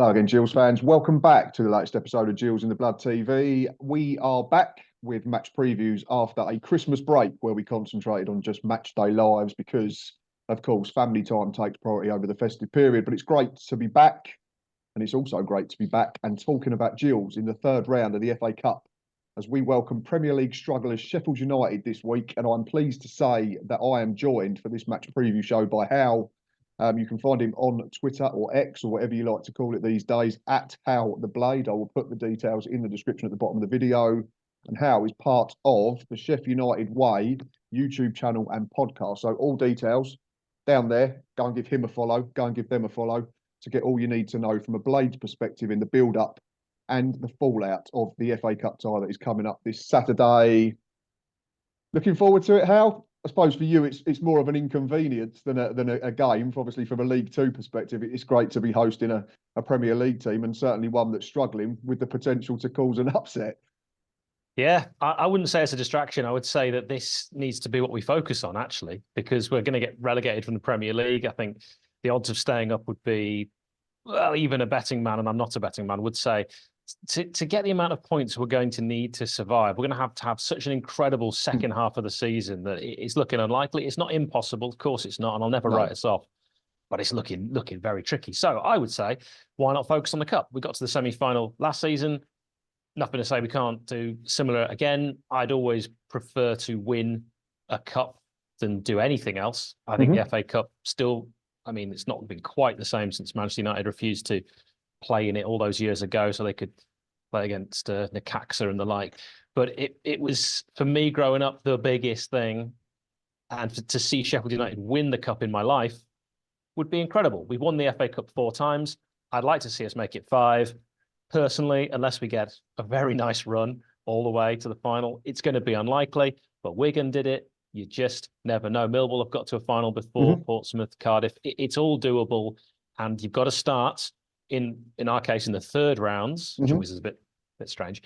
Hello again, Gills fans. Welcome back to the latest episode of Gills in the Blood TV. We are back with match previews after a Christmas break where we concentrated on just match day lives because, of course, family time takes priority over the festive period. But it's great to be back, and it's also great to be back and talking about Gills in the third round of the FA Cup as we welcome Premier League strugglers Sheffield United this week. And I'm pleased to say that I am joined for this match preview show by Hal. You can find him on Twitter or X or whatever you like to call it these days, at Hal the Blade. I will put the details in the description at the bottom of the video. And Hal is part of the Sheffield United Way YouTube channel and podcast. So all details down there. Go and give him a follow. Go and give them a follow to get all you need to know from a Blades perspective in the build-up and the fallout of the FA Cup tie that is coming up this Saturday. Looking forward to it, Hal? I suppose for you, it's more of an inconvenience than a game. Obviously, from a League Two perspective, it's great to be hosting a Premier League team and certainly one that's struggling with the potential to cause an upset. Yeah, I wouldn't say it's a distraction. I would say that this needs to be what we focus on, actually, because we're going to get relegated from the Premier League. I think the odds of staying up would be, well, even a betting man, and I'm not a betting man, would say to get the amount of points we're going to need to survive, we're going to have such an incredible second half of the season that it's looking unlikely. It's not impossible, of course it's not, and I'll never write us off, but it's looking very tricky. So I would say, why not focus on the cup? We got to the semi-final last season. Nothing to say we can't do similar again. I'd always prefer to win a cup than do anything else. I think the FA Cup still, I mean, it's not been quite the same since Manchester United refused to play in it all those years ago, so they could play against Necaxa and the like. But it was, for me growing up, the biggest thing. And to see Sheffield United win the cup in my life would be incredible. We've won the FA Cup 4 times. I'd like to see us make it 5. Personally, unless we get a very nice run all the way to the final, it's going to be unlikely. But Wigan did it. You just never know. Millwall have got to a final before, Portsmouth, Cardiff. It's all doable. And you've got to start, in our case, in the third rounds, which always is a bit strange.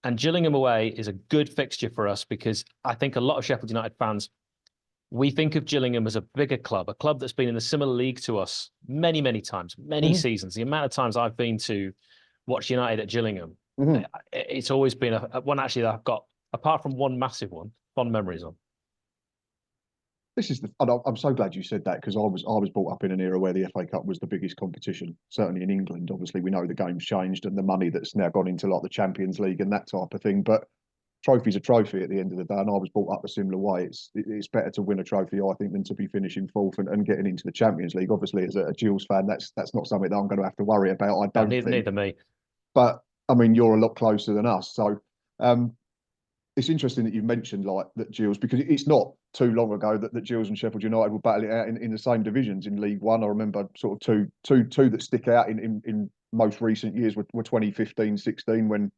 And Gillingham away is a good fixture for us because I think a lot of Sheffield United fans, we think of Gillingham as a bigger club, a club that's been in a similar league to us many, many times, many seasons. The amount of times I've been to watch United at Gillingham, it's always been a one actually that I've got, apart from one massive one, fond memories on. I'm so glad you said that because I was brought up in an era where the FA Cup was the biggest competition, certainly in England. Obviously, we know the game's changed and the money that's now gone into like the Champions League and that type of thing. But trophy's a trophy at the end of the day, and I was brought up a similar way. It's better to win a trophy, I think, than to be finishing fourth and getting into the Champions League. Obviously, as a Gills fan, that's not something that I'm going to have to worry about. I don't think. Neither me. But I mean, you're a lot closer than us, so. It's interesting that you mentioned like that Gills, because it's not too long ago that Gills and Sheffield United were battling out in the same divisions in League One. I remember sort of two that stick out in most recent years were 2015-16 when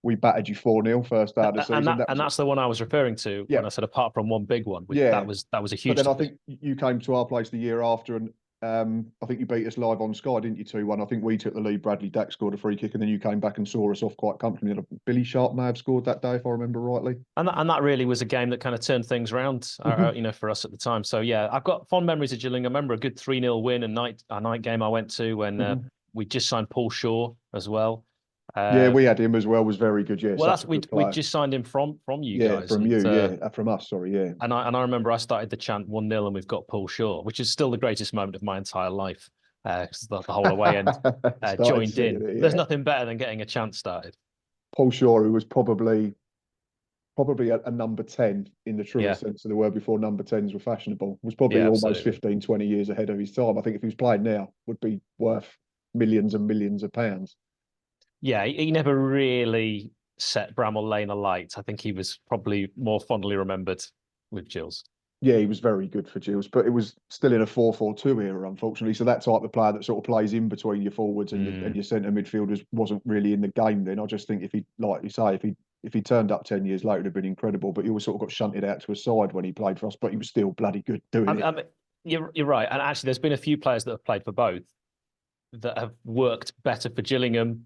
we battered you 4-0 first out of the season. And that's the one I was referring to when I said apart from one big one. That was a huge. But then I think you came to our place the year after, and I think you beat us live on Sky, didn't you? 2-1. I think we took the lead. Bradley Dack scored a free kick, and then you came back and saw us off quite comfortably. Billy Sharp may have scored that day, if I remember rightly. And that really was a game that kind of turned things around, for us at the time. So yeah, I've got fond memories of Gillingham. I remember a good 3-0 win, a night game I went to when we just signed Paul Shaw as well. We had him as well. Was very good. Yeah. Well, we just signed him from you guys. From from us. Sorry, yeah. And I remember I started the chant 1-0 and we've got Paul Shaw, which is still the greatest moment of my entire life. The whole away end joined in. There's nothing better than getting a chant started. Paul Shaw, who was probably a number 10 in the truest sense of the word before number 10s were fashionable, was probably almost 15, 20 years ahead of his time. I think if he was playing now, would be worth millions and millions of pounds. Yeah, he never really set Bramall Lane alight. I think he was probably more fondly remembered with Gills. Yeah, he was very good for Gills, but it was still in a 4-4-2 era, unfortunately. So that type of player that sort of plays in between your forwards and your centre midfielders wasn't really in the game then. I just think if he, like you say, if he turned up 10 years later, it'd have been incredible. But he always sort of got shunted out to a side when he played for us, but he was still bloody good doing it. I mean, you're right. And actually, there's been a few players that have played for both that have worked better for Gillingham.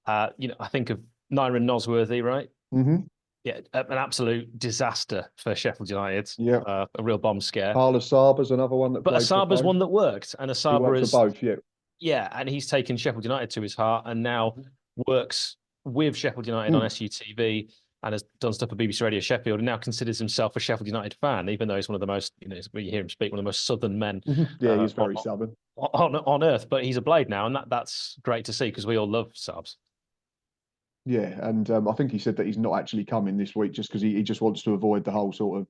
I think of Nyron Nosworthy, right? Yeah, an absolute disaster for Sheffield United. Yeah, a real bomb scare. Carlos Saba's another one that. But Asaba's one that worked, and Asaba is both. Yeah. Yeah, and he's taken Sheffield United to his heart and now works with Sheffield United on SUTV and has done stuff at BBC Radio Sheffield and now considers himself a Sheffield United fan, even though he's one of the most, when you hear him speak, one of the most southern men Yeah, he's very southern. On earth, but he's a Blade now, and that's great to see because we all love subs. Yeah, and I think he said that he's not actually coming this week just because he just wants to avoid the whole sort of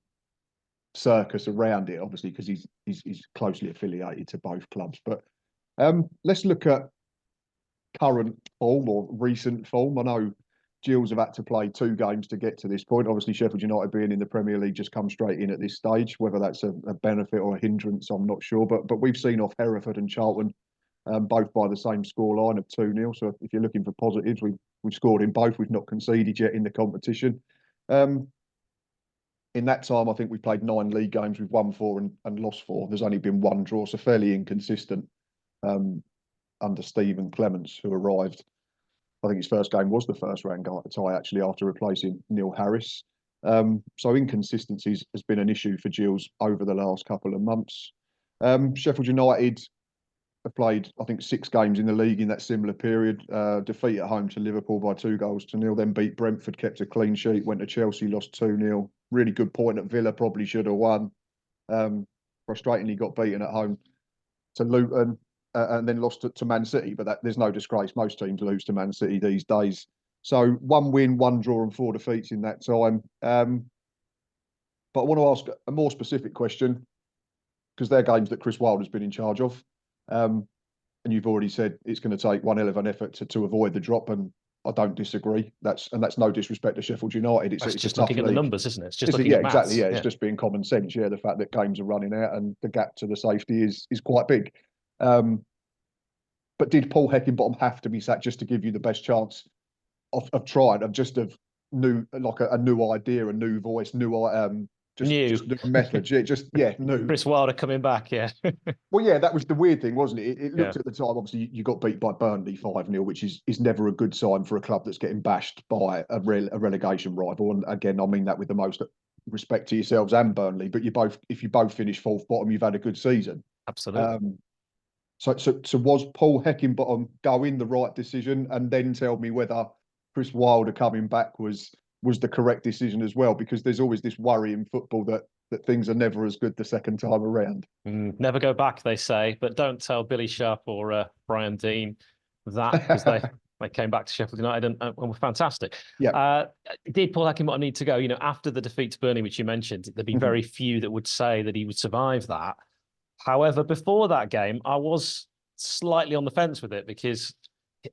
circus around it, obviously, because he's closely affiliated to both clubs. But let's look at current form or recent form. I know Gills have had to play 2 games to get to this point. Obviously, Sheffield United being in the Premier League just come straight in at this stage. Whether that's a benefit or a hindrance, I'm not sure. But we've seen off Hereford and Charlton both by the same scoreline of 2-0. So if you're looking for positives, we've scored in both. We've not conceded yet in the competition. In that time, I think we've played 9 league games. We've won 4 and lost 4. There's only been 1 draw, so fairly inconsistent under Stephen Clements, who arrived. I think his first game was the first round tie, actually, after replacing Neil Harris. So inconsistencies has been an issue for Gills over the last couple of months. Sheffield United have played, I think, 6 games in the league in that similar period. Defeat at home to Liverpool by 2-0, then beat Brentford, kept a clean sheet, went to Chelsea, lost 2-0. Really good point at Villa, probably should have won. Frustratingly got beaten at home to Luton and then lost to Man City. But there's no disgrace. Most teams lose to Man City these days. So 1 win, 1 draw and 4 defeats in that time. But I want to ask a more specific question because they're games that Chris Wilder's been in charge of. And you've already said it's going to take one hell of an effort to avoid the drop, and I don't disagree. That's no disrespect to Sheffield United. It's just looking at the numbers, isn't it? It's just looking yeah, at maths. exactly. Yeah, it's just being common sense. Yeah, the fact that games are running out and the gap to the safety is quite big. But did Paul Heckingbottom have to be sacked just to give you the best chance of trying, of new idea, a new voice, just new methods. New. Chris Wilder coming back, yeah. Well, yeah, that was the weird thing, wasn't it? It looked at the time, obviously, you got beat by Burnley 5-0, which is never a good sign for a club that's getting bashed by a relegation rival. And again, I mean that with the most respect to yourselves and Burnley. But if you both finish 4th bottom, you've had a good season. Absolutely. So was Paul Heckingbottom going the right decision? And then tell me whether Chris Wilder coming back was the correct decision as well, because there's always this worry in football that things are never as good the second time around. Never go back, they say, but don't tell Billy Sharp or Brian Dean that, because they came back to Sheffield United and were fantastic. Yeah. Did Paul Heckingbottom need to go? After the defeat to Burnley, which you mentioned, there'd be very few that would say that he would survive that. However, before that game, I was slightly on the fence with it because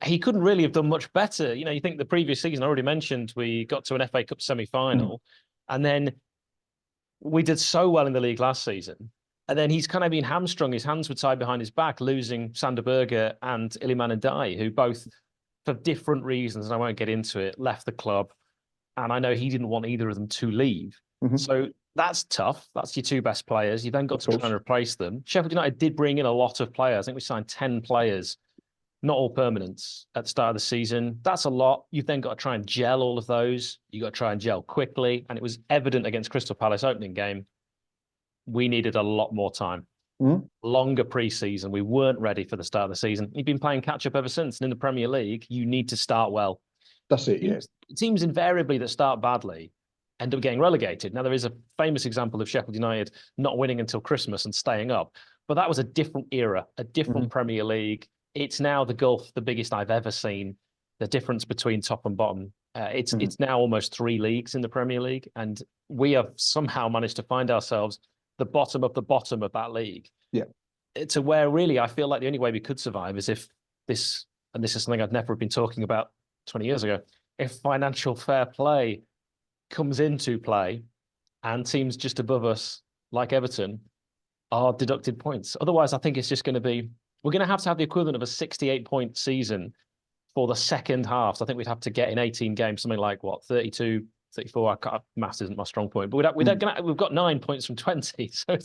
he couldn't really have done much better. You think the previous season, I already mentioned, we got to an FA Cup semi-final, and then we did so well in the league last season. And then he's kind of been hamstrung. His hands were tied behind his back, losing Sander Berge and Iliman Ndiaye, who both, for different reasons, and I won't get into it, left the club. And I know he didn't want either of them to leave. So that's tough. That's your 2 best players. You then got to try and replace them. Sheffield United did bring in a lot of players. I think we signed 10 players, not all permanents, at the start of the season. That's a lot. You've then got to try and gel all of those. You've got to try and gel quickly. And it was evident against Crystal Palace opening game, we needed a lot more time. Longer pre-season. We weren't ready for the start of the season. You've been playing catch-up ever since. And in the Premier League, you need to start well. That's it, yeah. Teams invariably that start badly end up getting relegated. Now, there is a famous example of Sheffield United not winning until Christmas and staying up. But that was a different era, a different Premier League. It's now the gulf, the biggest I've ever seen. The difference between top and bottom. It's now almost 3 leagues in the Premier League. And we have somehow managed to find ourselves the bottom of that league. Yeah. To where really I feel like the only way we could survive is if this is something I'd never been talking about 20 years ago, if financial fair play comes into play and teams just above us, like Everton, are deducted points. Otherwise, I think it's just going to be, we're going to have the equivalent of a 68-point season for the second half. So I think we'd have to get in 18 games, something like 32, 34. Maths isn't my strong point, but we've got 9 points from 20. So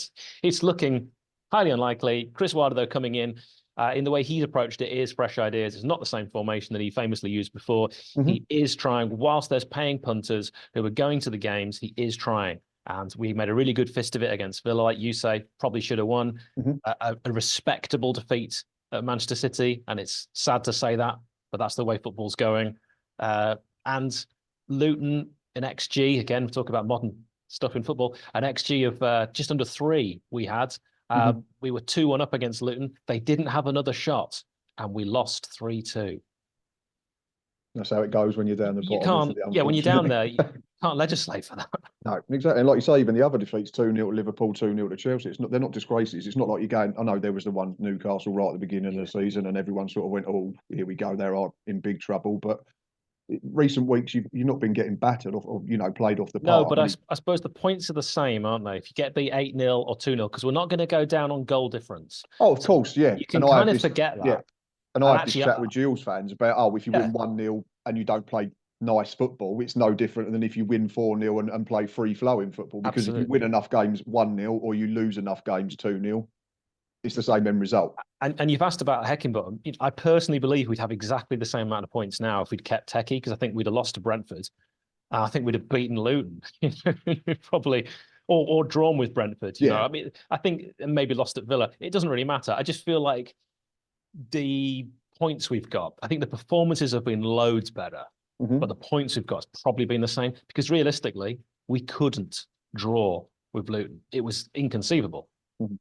it's looking highly unlikely. Chris Wilder, though, coming in the way he's approached it is fresh ideas. It's not the same formation that he famously used before. He is trying, whilst there's paying punters who are going to the games, he is trying. And we made a really good fist of it against Villa, like you say, probably should have won. A respectable defeat at Manchester City, and it's sad to say that, but that's the way football's going. And Luton, an XG, again, we talk about modern stuff in football, an XG of just under 3 we had. We were 2-1 up against Luton. They didn't have another shot, and we lost 3-2. That's how it goes when you're down the bottom. You can't, yeah, when you're down there, you can't legislate for that. No, exactly. And like you say, even the other defeats, 2-0 to Liverpool, 2-0 to Chelsea. It's not, they're not disgraces. It's not like you're going, I know there was the one Newcastle right at the beginning of the season and everyone sort of went, oh, here we go, they're in big trouble. But recent weeks, you've not been getting battered or played off the park. No, but I suppose the points are the same, aren't they? If you get beat 8-0 or 2-0, because we're not going to go down on goal difference. Oh, of course, yeah. You can kind of forget that. Yeah. And I have this chat with Gills fans about, if you win 1-0 and you don't play nice football, it's no different than if you win 4-0 and play free-flowing football. Because if you win enough games 1-0 or you lose enough games 2-0, it's the same end result. And you've asked about Heckingbottom. I personally believe we'd have exactly the same amount of points now if we'd kept Hecky, because I think we'd have lost to Brentford. I think we'd have beaten Luton, probably, or drawn with Brentford. You know, I mean, I think maybe lost at Villa. It doesn't really matter. I just feel like the points we've got, I think the performances have been loads better, but the points we've got has probably been the same, because realistically, we couldn't draw with Luton. It was inconceivable.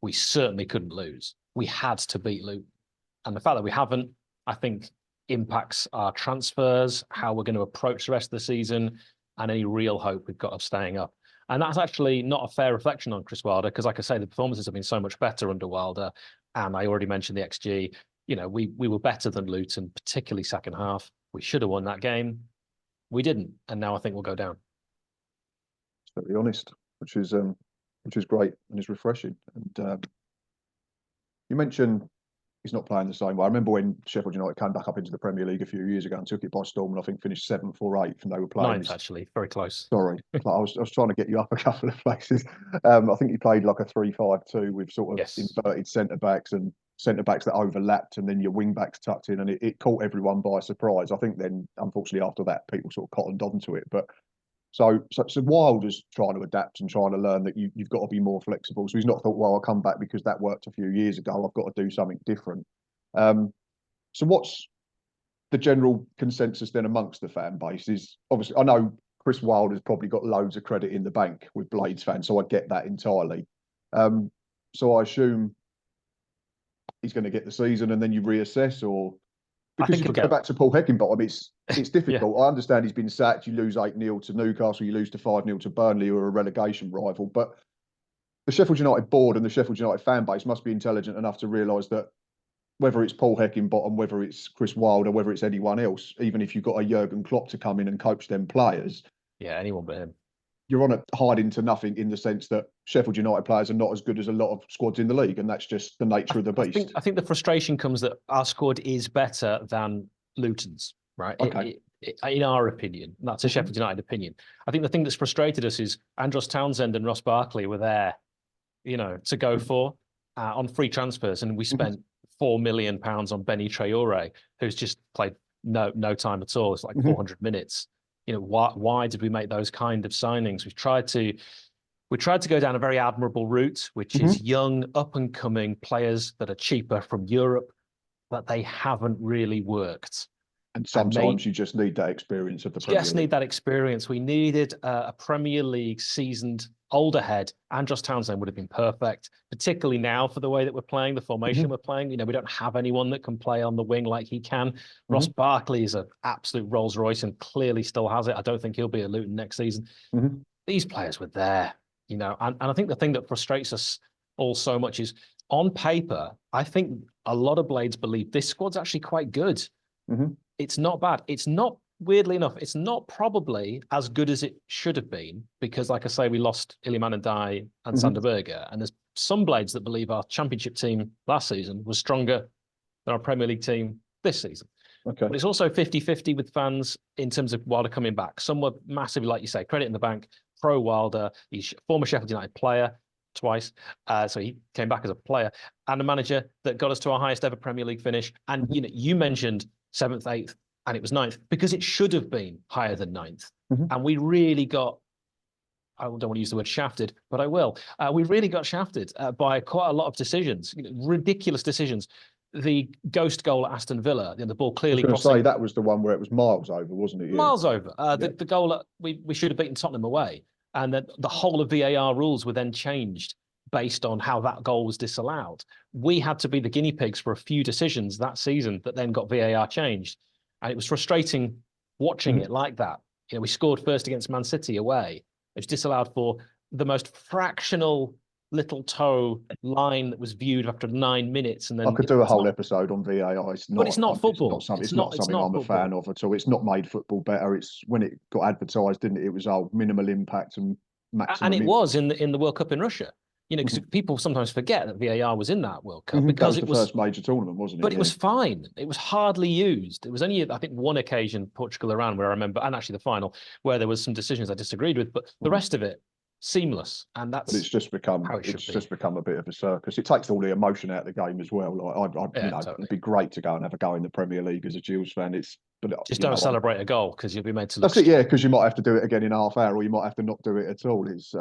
We certainly couldn't lose. We had to beat Luton. And the fact that we haven't, I think, impacts our transfers, how we're going to approach the rest of the season, and any real hope we've got of staying up. And that's actually not a fair reflection on Chris Wilder, because like I say, the performances have been so much better under Wilder. And I already mentioned the XG. You know, we were better than Luton, particularly second half. We should have won that game. We didn't. And now I think we'll go down. To be honest, which is great and is refreshing. And you mentioned he's not playing the same way. I remember when Sheffield United came back up into the Premier League a few years ago and took it by storm, and I think finished 7th or 8th, and they were playing 9th, actually, very close. Sorry, I was trying to get you up a couple of places. I think he played like a 3-5-2 with sort of inverted centre backs and centre backs that overlapped, and then your wing backs tucked in, and it caught everyone by surprise. I think then, unfortunately, after that, people sort of cottoned onto it, but. So Wilder's trying to adapt and trying to learn that you've got to be more flexible. So he's not thought, well, I'll come back because that worked a few years ago. I've got to do something different. So what's the general consensus then amongst the fan base? Is obviously, I know Chris Wilder's probably got loads of credit in the bank with Blades fans, so I get that entirely. So I assume he's going to get the season and then you reassess, or because you go back to Paul Heckingbottom, it's difficult. I understand he's been sacked. You lose 8-0 to Newcastle, you lose to 5-0 to Burnley, who are a relegation rival. But the Sheffield United board and the Sheffield United fan base must be intelligent enough to realise that whether it's Paul Heckingbottom, whether it's Chris Wilder, whether it's anyone else, even if you've got a Jurgen Klopp to come in and coach them players. Yeah, anyone but him. You're on a hiding to nothing in the sense that Sheffield United players are not as good as a lot of squads in the league, and that's just the nature of the beast. I think the frustration comes that our squad is better than Luton's, right? Okay. In our opinion, that's a Sheffield United opinion. I think the thing that's frustrated us is Andros Townsend and Ross Barkley were there, to go for on free transfers, and we spent £4 million on Benny Traore, who's just played no time at all. It's like 400 minutes. Why did we make those kind of signings? We tried to go down a very admirable route, which is young, up and coming players that are cheaper from Europe, but they haven't really worked. And sometimes you just need that experience of the Premier League. Just need that experience. We needed a Premier League seasoned older head. Andros Townsend would have been perfect, particularly now for the way that we're playing, the formation we're playing. We don't have anyone that can play on the wing like he can. Ross Barkley is an absolute Rolls Royce and clearly still has it. I don't think he'll be at Luton next season. These players were there, and I think the thing that frustrates us all so much is on paper, I think a lot of Blades believe this squad's actually quite good. It's not bad. It's not, weirdly enough, it's not probably as good as it should have been, because, like I say, we lost Iliman Ndiaye and Sander Berge, and there's some Blades that believe our championship team last season was stronger than our Premier League team this season. But it's also 50-50 with fans in terms of Wilder coming back. Some were massively, like you say, credit in the bank, pro Wilder. He's a former Sheffield United player twice, so he came back as a player, and a manager that got us to our highest ever Premier League finish. And you mentioned 7th, 8th, and it was 9th, because it should have been higher than 9th. And we really got, I don't want to use the word shafted, but I will. We really got shafted by quite a lot of decisions, ridiculous decisions. the ghost goal at Aston Villa, the ball I was clearly going to crossing say that was the one where it was miles over, wasn't it? Yeah. miles over. Yeah. The goal that we should have beaten Tottenham away, and that the whole of VAR rules were then changed based on how that goal was disallowed. We had to be the guinea pigs for a few decisions that season that then got VAR changed, and it was frustrating watching it like that. You know, we scored first against Man City away. It was disallowed for the most fractional little toe line that was viewed after 9 minutes, and then I could do a whole episode on VAR. It's not, but it's not football. It's not something I'm a fan of at all. It's not made football better. It's when it got advertised, didn't it? It was minimal impact and maximum. And it was in the World Cup in Russia. You know, because people sometimes forget that VAR was in that World Cup because that was the first major tournament, wasn't it? But it was fine. It was hardly used. It was only, I think, one occasion, Portugal around, where I remember, and actually the final, where there was some decisions I disagreed with. But the rest of it, seamless, and that's. But it's just become a bit of a circus. It takes all the emotion out of the game as well. Like totally. It'd be great to go and have a go in the Premier League as a Gills fan. But just don't celebrate a goal because you'll be made to look. That's it, yeah. Because you might have to do it again in half hour, or you might have to not do it at all. It's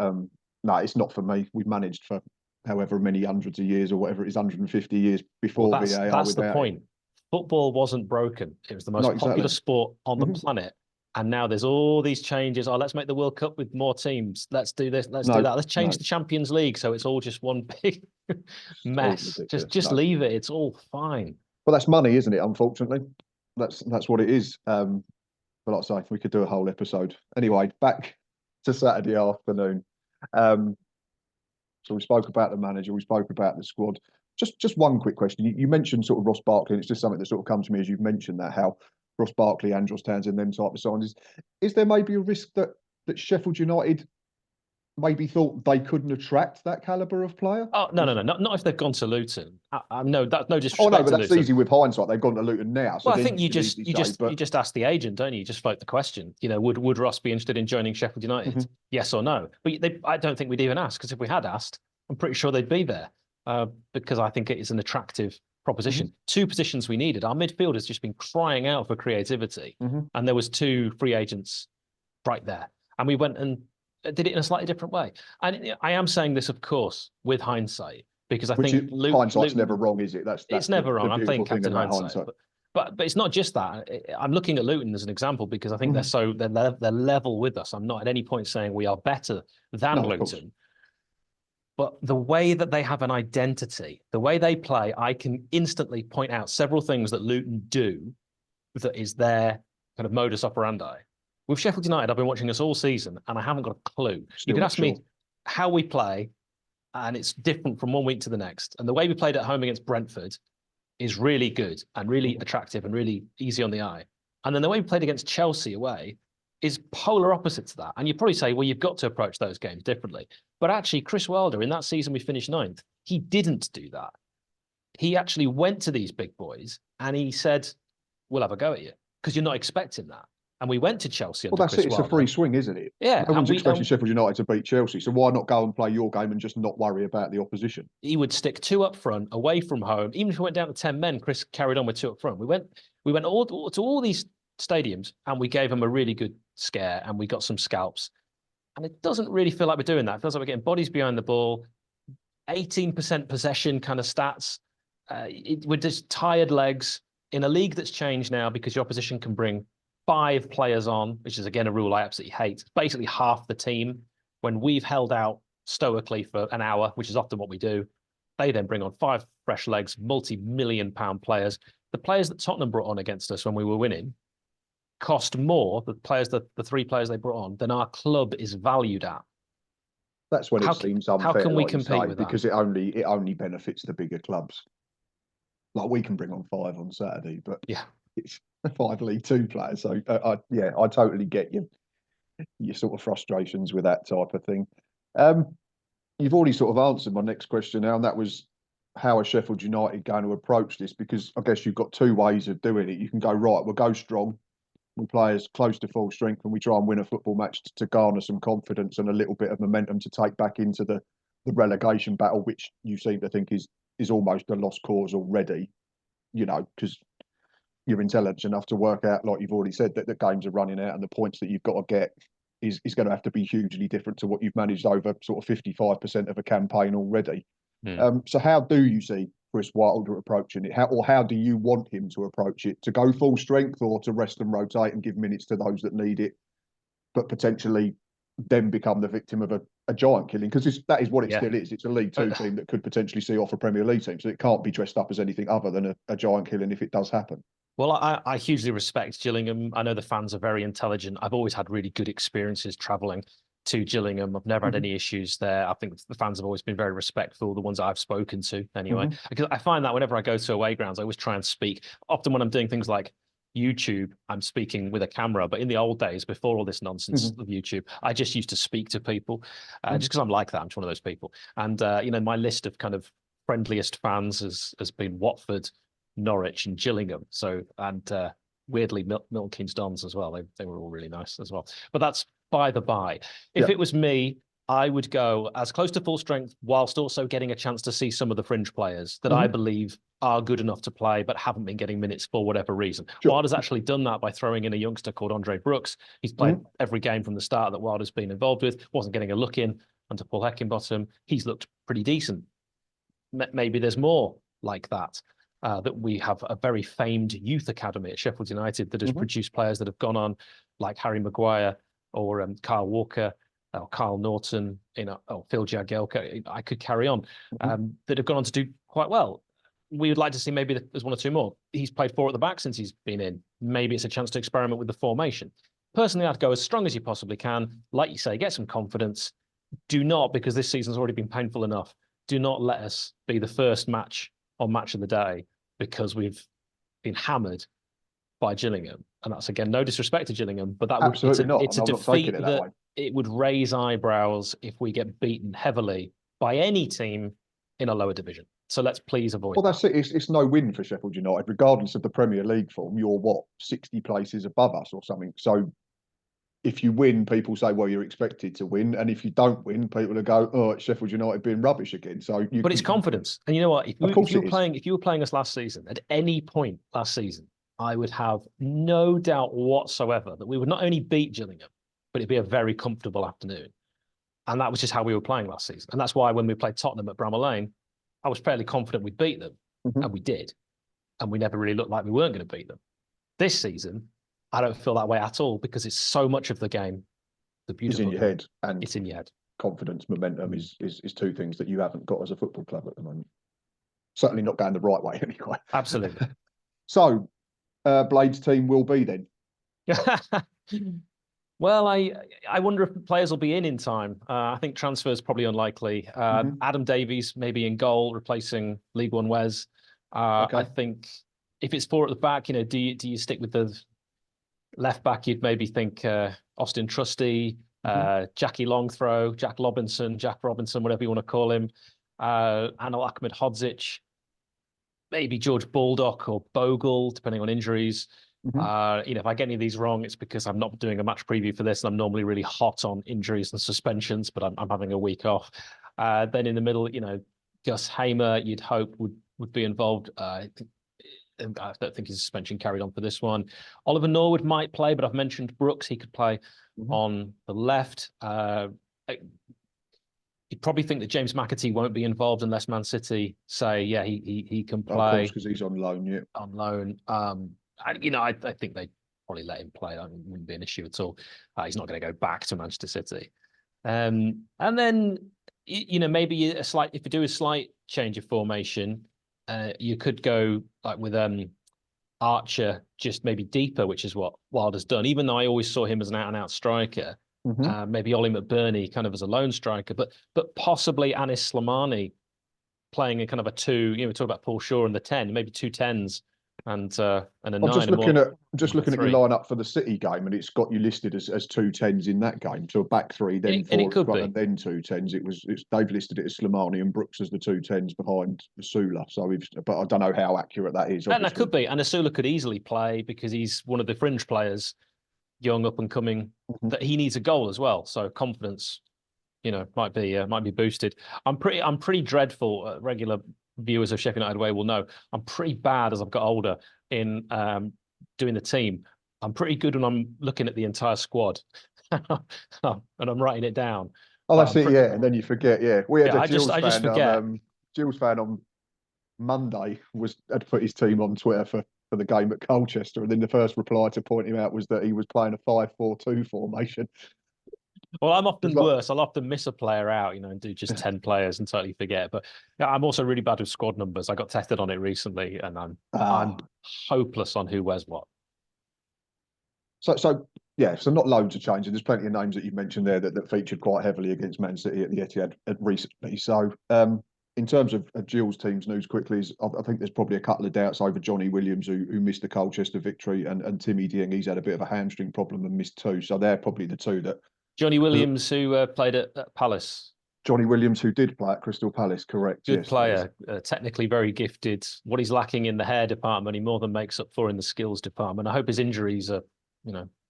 no, it's not for me. We've managed for however many hundreds of years or whatever it is, 150 years before VAR. That's the point. Football wasn't broken. It was the most popular sport on the planet. And now there's all these changes. Oh, let's make the World Cup with more teams. Let's do this. Let's do that. Let's change the Champions League so it's all just one big mess. Just leave it. It's all fine. Well, that's money, isn't it? Unfortunately, that's what it is. But like I say, we could do a whole episode. Anyway, back to Saturday afternoon. So we spoke about the manager, we spoke about the squad. Just one quick question. You mentioned sort of Ross Barkley, and it's just something that sort of comes to me as you've mentioned that, how Ross Barkley, Andros Townsend, them type of signings. Is there maybe a risk that Sheffield United maybe thought they couldn't attract that calibre of player? Oh, no. Not if they've gone to Luton. No disrespect. Oh, no, but that's Luton. Easy with hindsight. They've gone to Luton now. So well, I think you just ask the agent, don't you? You just float the question. You know, would Ross be interested in joining Sheffield United? Yes or no? But I don't think we'd even ask, because if we had asked, I'm pretty sure they'd be there, because I think it is an attractive proposition. Two positions we needed. Our midfield has just been crying out for creativity, and there was two free agents right there, and we went and did it in a slightly different way. And I am saying this, of course, with hindsight, because I think hindsight's never wrong, is it? It's never wrong. I'm playing Captain Hindsight. But it's not just that. I'm looking at Luton as an example because I think they're level with us. I'm not at any point saying we are better than Luton. But the way that they have an identity, the way they play, I can instantly point out several things that Luton do that is their kind of modus operandi. With Sheffield United, I've been watching us all season, and I haven't got a clue. You could ask me how we play, and it's different from one week to the next. And the way we played at home against Brentford is really good and really attractive and really easy on the eye. And then the way we played against Chelsea away is polar opposite to that. And you probably say, well, you've got to approach those games differently. But actually, Chris Wilder, in that season we finished 9th, he didn't do that. He actually went to these big boys and he said, we'll have a go at you, because you're not expecting that. And we went to Chelsea. Well, that's it. It's a free swing, isn't it? Yeah. No one's expecting Sheffield United to beat Chelsea. So why not go and play your game and just not worry about the opposition? He would stick 2 up front, away from home. Even if we went down to 10 men, Chris carried on with 2 up front. We went all to all these stadiums and we gave them a really good scare and we got some scalps. And it doesn't really feel like we're doing that. It feels like we're getting bodies behind the ball, 18% possession kind of stats. We're just tired legs in a league that's changed now because your opposition can bring 5 players on, which is again a rule I absolutely hate. It's basically half the team. When we've held out stoically for an hour, which is often what we do, they then bring on 5 fresh legs, multi-million-pound players. The players that Tottenham brought on against us when we were winning cost more, the 3 players they brought on, than our club is valued at. That's when it seems unfair. How can we compete with that? Because it only benefits the bigger clubs. Like, we can bring on 5 on Saturday, but it's 5 League 2 players. So I totally get your sort of frustrations with that type of thing. You've already sort of answered my next question now, and that was, how are Sheffield United going to approach this? Because I guess you've got 2 ways of doing it. You can go, right, we'll go strong, we play as close to full strength, and we try and win a football match to garner some confidence and a little bit of momentum to take back into the relegation battle, which you seem to think is almost a lost cause already, because you're intelligent enough to work out, like you've already said, that the games are running out and the points that you've got to get is going to have to be hugely different to what you've managed over sort of 55% of a campaign already. So how do you see Chris Wilder approaching it? How do you want him to approach it? To go full strength, or to rest and rotate and give minutes to those that need it, but potentially then become the victim of a giant killing? Because that is what it still is. It's a League Two team that could potentially see off a Premier League team, so it can't be dressed up as anything other than a giant killing if it does happen. Well, I hugely respect Gillingham. I know the fans are very intelligent. I've always had really good experiences travelling to Gillingham. I've never had any issues there. I think the fans have always been very respectful, the ones that I've spoken to anyway. Because I find that whenever I go to away grounds, I always try and speak. Often when I'm doing things like YouTube, I'm speaking with a camera. But in the old days, before all this nonsense of YouTube, I just used to speak to people just because I'm like that. I'm just one of those people. And, you know, my list of kind of friendliest fans has been Watford, Norwich and Gillingham. So, and weirdly, Milton Keynes Dons as well. They were all really nice as well. But that's by the by. If it was me, I would go as close to full strength whilst also getting a chance to see some of the fringe players that I believe are good enough to play but haven't been getting minutes for whatever reason. Wilder's actually done that by throwing in a youngster called Andre Brooks. He's played every game from the start that Wilder's been involved with, wasn't getting a look in under Paul Heckingbottom. He's looked pretty decent. Maybe there's more like that. That we have a very famed youth academy at Sheffield United that has produced players that have gone on, like Harry Maguire or Kyle Walker or Kyle Norton, or Phil Jagielka. I could carry on, that have gone on to do quite well. We would like to see maybe there's one or two more. He's played 4 at the back since he's been in. Maybe it's a chance to experiment with the formation. Personally, I'd go as strong as you possibly can. Like you say, get some confidence. Do not, because this season's already been painful enough, do not let us be the first match on Match of the Day because we've been hammered by Gillingham. And that's, again, no disrespect to Gillingham, but that Absolutely would, not. it's a defeat that it would raise eyebrows if we get beaten heavily by any team in a lower division. So let's please avoid that. Well, that's it. It's no win for Sheffield United, regardless of the Premier League form. You're, 60 places above us or something. So if you win, people say, well, you're expected to win. And if you don't win, people will go, oh, it's Sheffield United being rubbish again. But it's confidence. And you know what? If you were playing us last season, at any point last season, I would have no doubt whatsoever that we would not only beat Gillingham, but it'd be a very comfortable afternoon. And that was just how we were playing last season. And that's why when we played Tottenham at Bramall Lane, I was fairly confident we'd beat them. And we did. And we never really looked like we weren't going to beat them. This season, I don't feel that way at all because it's so much of the game. The beautiful it's in your head, and it's in your head. Confidence, momentum is two things that you haven't got as a football club at the moment. Certainly not going the right way anyway. Absolutely. So, Blade's team will be then. Well, I wonder if players will be in time. I think transfer is probably unlikely. Adam Davies maybe in goal, replacing League One Wes. I think if it's 4 at the back, do you stick with the left back? You'd maybe think Austin Trusty, Jackie Longthrow, Jack Robinson, whatever you want to call him, Anil Ahmed Hodzic, maybe George Baldock or Bogle, depending on injuries. If I get any of these wrong, it's because I'm not doing a match preview for this, and I'm normally really hot on injuries and suspensions, but I'm having a week off. Then in the middle, Gus Hamer, you'd hope would be involved. I don't think his suspension carried on for this one. Oliver Norwood might play, but I've mentioned Brooks. He could play on the left. You'd probably think that James McAtee won't be involved unless Man City say, yeah, he can play. Of course, because he's on loan, yeah. On loan. I think they'd probably let him play. That wouldn't be an issue at all. He's not going to go back to Manchester City. And then, maybe if you do a slight change of formation, you could go like with Archer, just maybe deeper, which is what Wilder's done. Even though I always saw him as an out-and-out striker, maybe Ollie McBurney kind of as a lone striker, but possibly Anis Slimani playing a kind of a 2. We talk about Paul Shaw and the 10, maybe 2 10s. And a 9. I'm just looking at your lineup for the City game, and it's got you listed as 2 10s in that game. So a back 3, then 4, and then 2 10s. They've listed it as Slimani and Brooks as the 2 10s behind Asula. So but I don't know how accurate that is. And that could be. And Asula could easily play because he's one of the fringe players, young up and coming. That he needs a goal as well. So confidence, might be boosted. I'm pretty dreadful. Regular viewers of Sheffield United Way will know I'm pretty bad as I've got older in doing the team. I'm pretty good when I'm looking at the entire squad and I'm writing it down. Oh, that's it, yeah. And then you forget, yeah. We had a Gills fan on Monday had put his team on Twitter for the game at Colchester, and then the first reply to point him out was that he was playing a 5-4-2 formation. Well, I'm It's often like, worse. I'll often miss a player out, and do just 10 players and totally forget. But yeah, I'm also really bad with squad numbers. I got tested on it recently, and I'm hopeless on who wears what. So yeah, so not loads of changes. There's plenty of names that you've mentioned there that featured quite heavily against Man City at the Etihad recently. So in terms of Gills' team's news quickly, I think there's probably a couple of doubts over Johnny Williams, who missed the Colchester victory, and Timmy Dieng, he's had a bit of a hamstring problem and missed two. So they're probably the two that. Johnny Williams, who played at Palace. Johnny Williams, who did play at Crystal Palace, correct? Good yes, player, technically very gifted. What he's lacking in the hair department, he more than makes up for in the skills department. I hope his injuries are,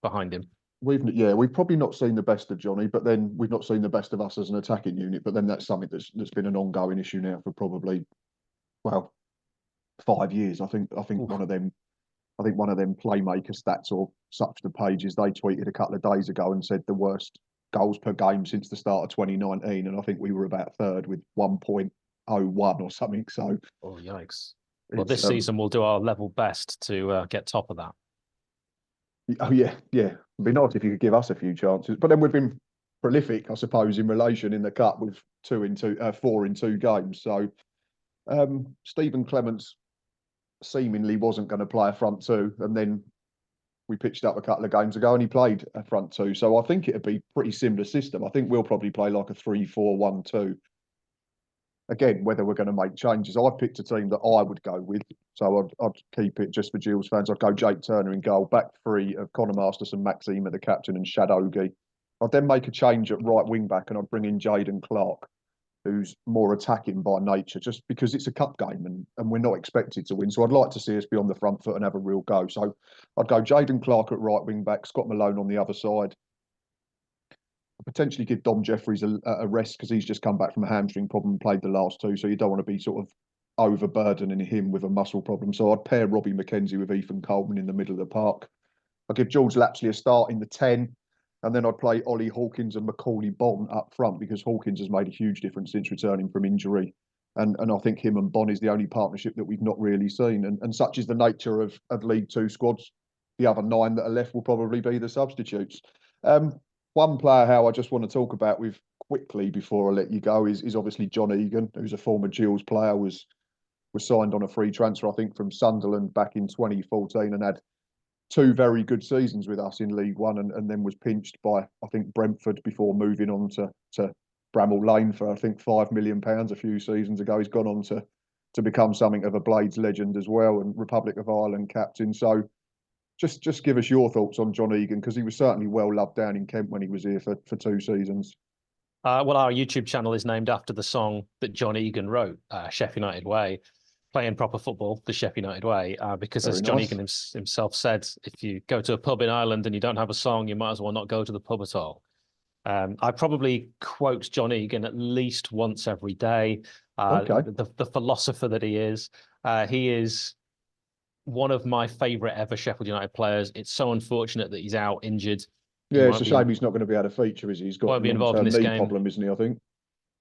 behind him. We've probably not seen the best of Johnny, but then we've not seen the best of us as an attacking unit. But then that's something that's been an ongoing issue now for probably, well, 5 years. I think Oof. one of them playmaker stats or such the pages they tweeted a couple of days ago and said the worst goals per game since the start of 2019, and I think we were about third with 1.01 or something. So, oh yikes! Well, this season we'll do our level best to get top of that. Oh yeah. It'd be nice if you could give us a few chances. But then we've been prolific, I suppose, in relation in the cup with 4 in 2 games. So Stephen Clements seemingly wasn't going to play a front two, and then we pitched up a couple of games ago and he played a front two. So I think it'd be pretty similar system. I think we'll probably play like a 3-4-1-2. Again, whether we're going to make changes, I've picked a team that I would go with. So I'd keep it just for Gills fans. I'd go Jake Turner in goal, back three of Connor Masterson, Maxima the captain, and Shadogi. I'd then make a change at right wing back and I'd bring in Jaden Clark, who's more attacking by nature, just because it's a cup game and we're not expected to win. So I'd like to see us be on the front foot and have a real go. So I'd go Jaden Clark at right wing back, Scott Malone on the other side. Potentially give Dom Jeffries a rest because he's just come back from a hamstring problem and played the last two. So you don't want to be sort of overburdening him with a muscle problem. So I'd pair Robbie McKenzie with Ethan Coleman in the middle of the park. I'd give George Lapsley a start in the 10. And then I'd play Ollie Hawkins and Macaulay Bon up front because Hawkins has made a huge difference since returning from injury. And I think him and Bon is the only partnership that we've not really seen. And such is the nature of League Two squads. The other 9 that are left will probably be the substitutes. One player, how I just want to talk about with quickly before I let you go is obviously John Egan, who's a former Gills player, was signed on a free transfer, I think, from Sunderland back in 2014 and had 2 very good seasons with us in League One and then was pinched by, I think, Brentford before moving on to Bramall Lane for, I think, £5 million a few seasons ago. He's gone on to become something of a Blades legend as well and Republic of Ireland captain. So just give us your thoughts on John Egan, because he was certainly well loved down in Kent when he was here for 2 seasons. Well, our YouTube channel is named after the song that John Egan wrote, Sheffield United Way, playing proper football the Sheffield United way, because as John Egan himself said, if you go to a pub in Ireland and you don't have a song, you might as well not go to the pub at all. I probably quote John Egan at least once every day. The philosopher that he is one of my favourite ever Sheffield United players. It's so unfortunate that he's out injured. Yeah, it's a shame he's not going to be able to feature, is he? He's got a long-term knee problem, isn't he, I think?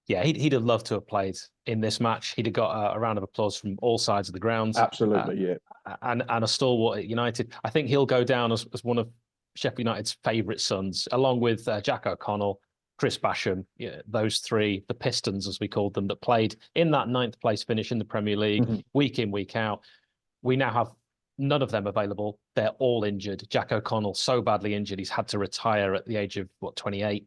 Yeah, he'd have loved to have played in this match. He'd have got a round of applause from all sides of the grounds. Absolutely, yeah. And a stalwart at United. I think he'll go down as one of Sheffield United's favourite sons, along with Jack O'Connell, Chris Basham, those 3, the Pistons, as we called them, that played in that 9th place finish in the Premier League, week in, week out. We now have none of them available. They're all injured. Jack O'Connell so badly injured, he's had to retire at the age of, 28.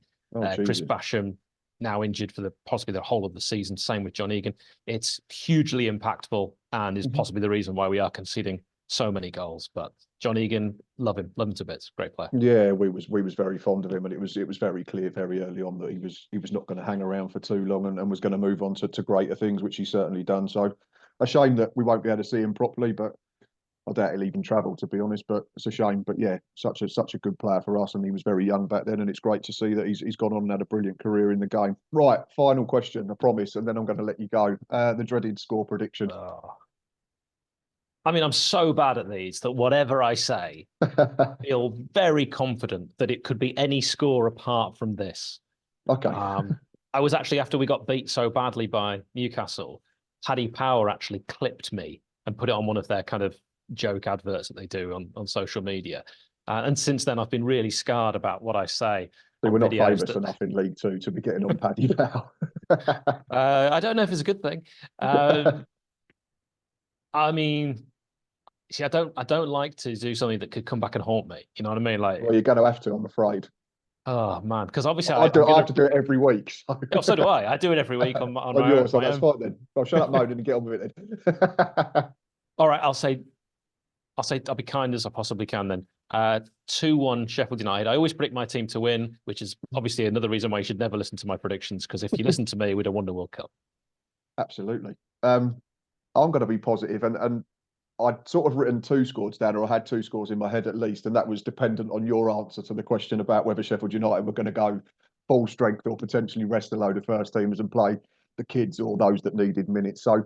Chris Basham now injured for possibly the whole of the season. Same with John Egan. It's hugely impactful and is possibly the reason why we are conceding so many goals. But John Egan, love him to bits. Great player. Yeah, we was very fond of him, and it was very clear very early on that he was not going to hang around for too long and was going to move on to greater things, which he's certainly done. So a shame that we won't be able to see him properly, but I doubt he'll even travel, to be honest. But it's a shame. But yeah, such a good player for us, and he was very young back then, and it's great to see that he's gone on and had a brilliant career in the game. Right, final question, I promise, and then I'm going to let you go. The dreaded score prediction. I mean, I'm so bad at these that whatever I say, I feel very confident that it could be any score apart from this. Okay. I was actually, after we got beat so badly by Newcastle, Paddy Power actually clipped me and put it on one of their kind of joke adverts that they do on social media. And since then, I've been really scarred about what I say. So we're not famous that, enough in League Two to be getting on Paddy Power. I don't know if it's a good thing. I mean, see, I don't like to do something that could come back and haunt me. You know what I mean? Like, Well, you're going to have to, I'm afraid. oh man, because obviously I have to do it every week. So, so do I. I do it every week on on my yours, own, so my that's own. fine then. I'll shut up moaning and get on with it then. All right, I'll say I'll be kind as I possibly can then. 2-1 Sheffield United. I always predict my team to win, which is obviously another reason why you should never listen to my predictions, because if you listen to me, we'd have won the World Cup. Absolutely. I'm going to be positive, and I'd sort of written 2 scores down, or I had 2 scores in my head at least, and that was dependent on your answer to the question about whether Sheffield United were going to go full strength or potentially rest a load of first teamers and play the kids or those that needed minutes. So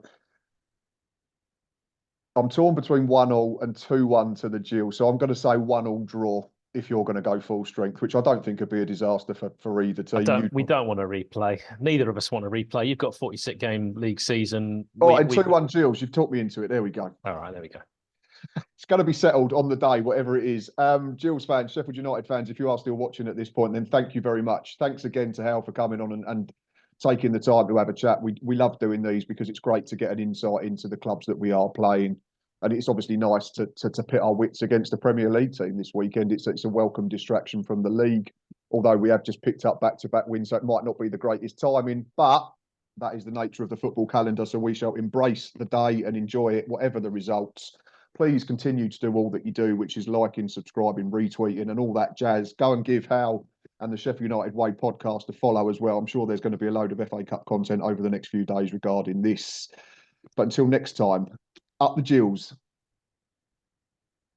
I'm torn between 1-1 and 2-1 to the Gills. So I'm going to say 1-1 draw if you're going to go full strength, which I don't think would be a disaster for either team. We don't want to replay. Neither of us want to replay. You've got a 46-game league season. Oh, and 2-1 Gills. You've talked me into it. There we go. All right, there we go. It's going to be settled on the day, whatever it is. Gills fans, Sheffield United fans, if you are still watching at this point, then thank you very much. Thanks again to Hal for coming on and taking the time to have a chat. We love doing these because it's great to get an insight into the clubs that we are playing. And it's obviously nice to pit our wits against the Premier League team this weekend. It's a welcome distraction from the league, although we have just picked up back-to-back wins, so it might not be the greatest timing, but that is the nature of the football calendar. So we shall embrace the day and enjoy it, whatever the results. Please continue to do all that you do, which is liking, subscribing, retweeting, and all that jazz. Go and give Hal and the Sheffield United Way podcast a follow as well. I'm sure there's going to be a load of FA Cup content over the next few days regarding this. But until next time, up the Gills.